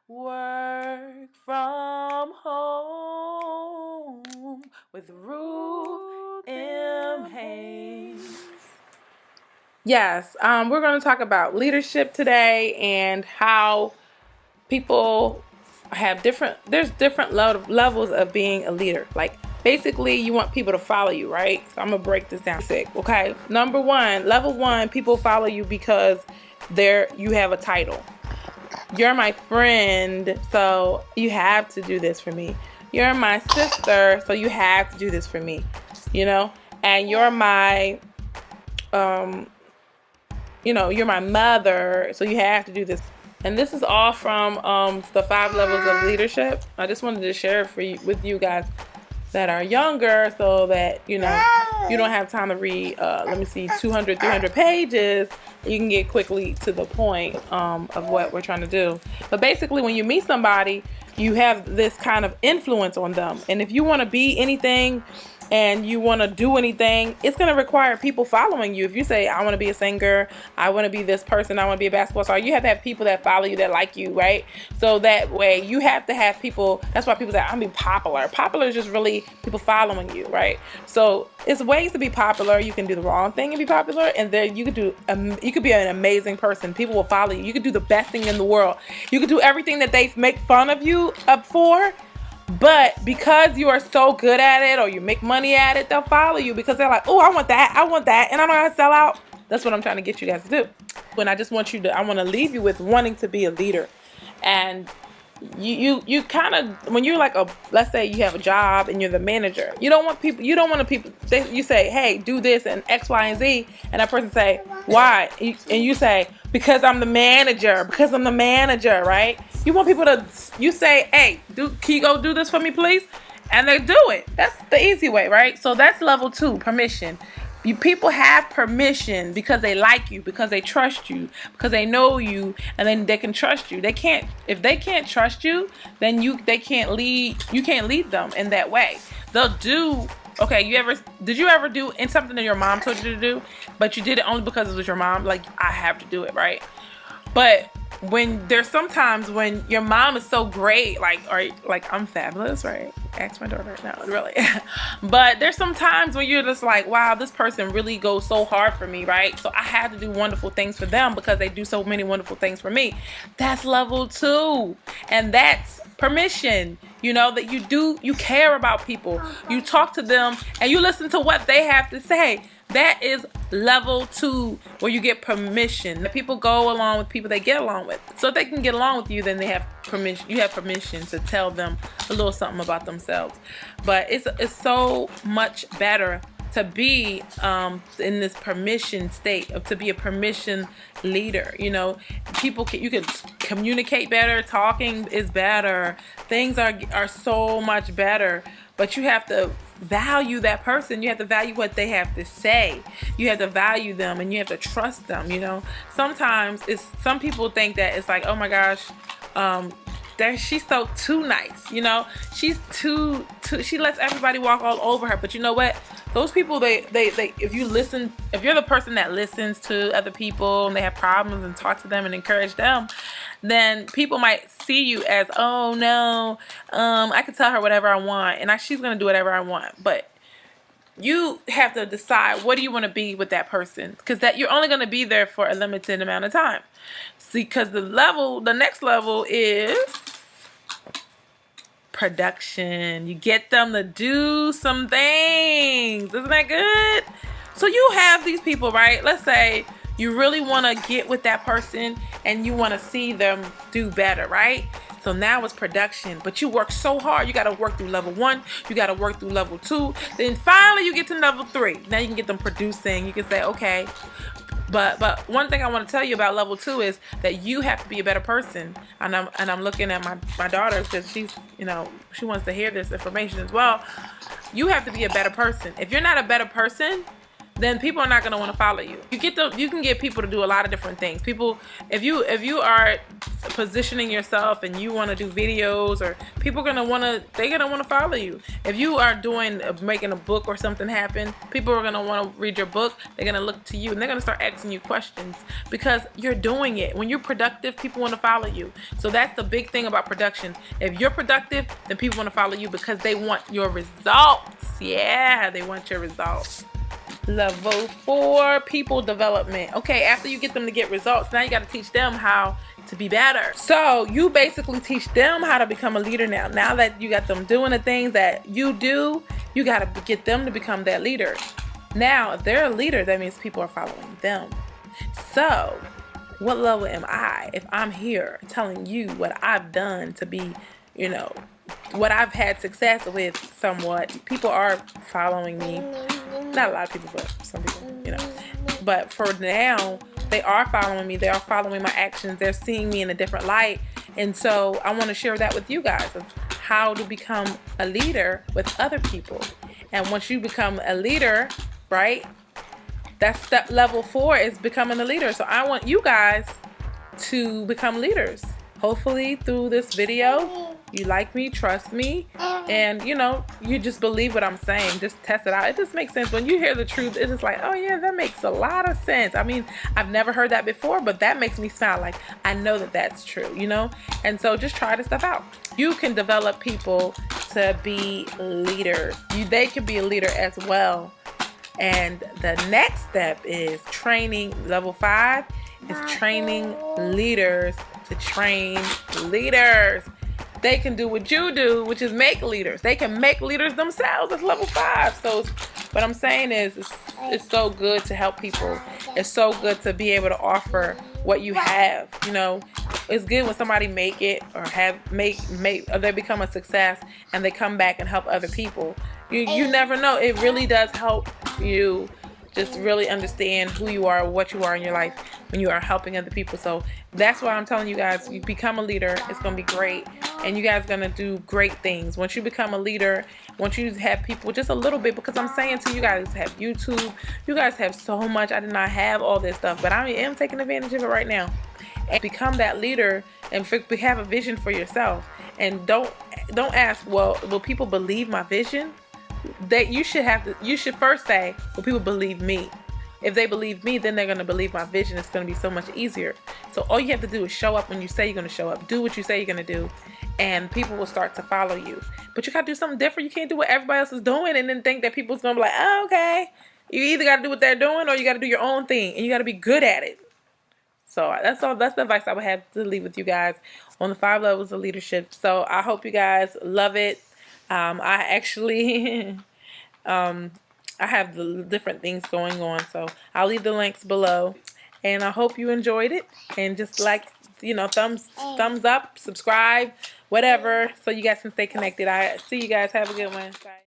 Work from home with Ruth M. Hayes. Yes, we're going to talk about leadership today and how people have there's different levels of being a leader. Like, basically, you want people to follow you, right? So I'm going to break this down. Okay, level one, people follow you because you have a title. You're my friend, so you have to do this for me. You're my sister, so you have to do this for me. And you're my you're my mother, so you have to do this. And this is all from the 5 levels of leadership. I just wanted to share it with you guys that are younger, so that you don't have time to read 200, 300 pages. You can get quickly to the point of what we're trying to do. But basically, when you meet somebody, you have this kind of influence on them. And if you want to be anything and you want to do anything, it's going to require people following you. If you say, I want to be a singer, I want to be this person, I want to be a basketball star, you have to have people that follow you, that like you, right? So that way you have to have people. That's why people say, I'm going to be popular. Popular is just really people following you, right? So it's ways to be popular. You can do the wrong thing and be popular, and then you could be an amazing person. People will follow you. You could do the best thing in the world. You could do everything that they make fun of you up for. But because you are so good at it, or you make money at it, they'll follow you because they're like, oh, I want that, and I'm going to sell out. That's what I'm trying to get you guys to do. When I want to leave you with wanting to be a leader. And you kind of, when you're like let's say you have a job and you're the manager, you don't want you say, hey, do this and X, Y, and Z, and that person say, why? And you say, because I'm the manager, right? You want people to, you say, hey, can you go do this for me, please? And they do it. That's the easy way, right? So that's level 2, permission. People have permission because they like you, because they trust you, because they know you, and then they can trust you. If they can't trust you, then you can't lead them in that way. They'll do. Okay, did you ever do something that your mom told you to do, but you did it only because it was your mom? Like, I have to do it, right? But there's sometimes when your mom is so great, like I'm fabulous, right? Ask my daughter. No, really. But there's some times when you're just like, wow, this person really goes so hard for me, right? So I have to do wonderful things for them because they do so many wonderful things for me. That's level 2. And that's permission. That you care about people. You talk to them and you listen to what they have to say. That is level 2, where you get permission. The people go along with people they get along with. So if they can get along with you, then they have permission. You have permission to tell them a little something about themselves. But it's so much better to be in this permission state, to be a permission leader. You can communicate better. Talking is better. Things are so much better. But you have to value that person. You have to value what they have to say. You have to value them, and you have to trust them. Sometimes some people think that it's like, oh my gosh, she's so too nice. She's too she lets everybody walk all over her. But you know what? Those people, if you're the person that listens to other people and they have problems and talk to them and encourage them, then people might see you as, oh no, I can tell her whatever I want, and she's gonna do whatever I want. But you have to decide, what do you want to be with that person? Because you're only gonna be there for a limited amount of time. See, because the next level is production. You get them to do some things. Isn't that good? So you have these people, right? Let's say you really want to get with that person and you want to see them do better, right? So now it's production, but you work so hard. You got to work through level 1. You got to work through level 2. Then finally you get to level 3. Now you can get them producing. You can say, okay. But one thing I want to tell you about level 2 is that you have to be a better person. And I'm looking at my daughter, because she's, she wants to hear this information as well. You have to be a better person. If you're not a better person, then people are not going to want to follow you. You can get people to do a lot of different things. People, if you are positioning yourself and you want to do videos, or people are gonna want to follow you. If you are making a book or something happen, people are gonna want to read your book. They're gonna look to you and they're gonna start asking you questions because you're doing it. When you're productive, people want to follow you. So that's the big thing about production. If you're productive, then people want to follow you because they want your results. Yeah, they want your results. Level 4, people development. Okay, after you get them to get results, now you got to teach them how to be better. So you basically teach them how to become a leader now. Now that you got them doing the things that you do, you got to get them to become that leader. Now, if they're a leader, that means people are following them. So what level am I if I'm here telling you what I've done to be, what I've had success with somewhat? People are following me. Not a lot of people, but some people, But for now, they are following me. They are following my actions. They're seeing me in a different light. And so I want to share that with you guys of how to become a leader with other people. And once you become a leader, right, that's step level 4 is becoming a leader. So I want you guys to become leaders. Hopefully through this video, you like me, trust me, and you just believe what I'm saying. Just test it out. It just makes sense. When you hear the truth, it's just like, oh yeah, that makes a lot of sense. I mean, I've never heard that before, but that makes me smile. Like, I know that that's true, And so just try this stuff out. You can develop people to be leaders. They can be a leader as well. And the next step is training. Level 5 is training leaders to train leaders. They can do what you do, which is make leaders. They can make leaders themselves. It's level 5. So what I'm saying is it's so good to help people. It's so good to be able to offer what you have. It's good when somebody make it or or they become a success and they come back and help other people. You never know. It really does help you just really understand who you are, what you are in your life when you are helping other people. So that's why I'm telling you guys, you become a leader. It's going to be great. And you guys are going to do great things. Once you become a leader, once you have people just a little bit, because I'm saying to you guys have YouTube. You guys have so much. I did not have all this stuff, but I am taking advantage of it right now. And become that leader and have a vision for yourself. And don't ask, well, will people believe my vision? That you should first say, will people believe me? If they believe me, then they're going to believe my vision. It's going to be so much easier. So all you have to do is show up when you say you're going to show up. Do what you say you're going to do. And people will start to follow you. But you got to do something different. You can't do what everybody else is doing and then think that people's going to be like, oh, okay. You either got to do what they're doing or you got to do your own thing. And you got to be good at it. So that's all. That's the advice I would have to leave with you guys on the 5 levels of leadership. So I hope you guys love it. I actually, I have the different things going on, so I'll leave the links below, and I hope you enjoyed it, and just thumbs up, subscribe, whatever, so you guys can stay connected. I see you guys. Have a good one. Bye.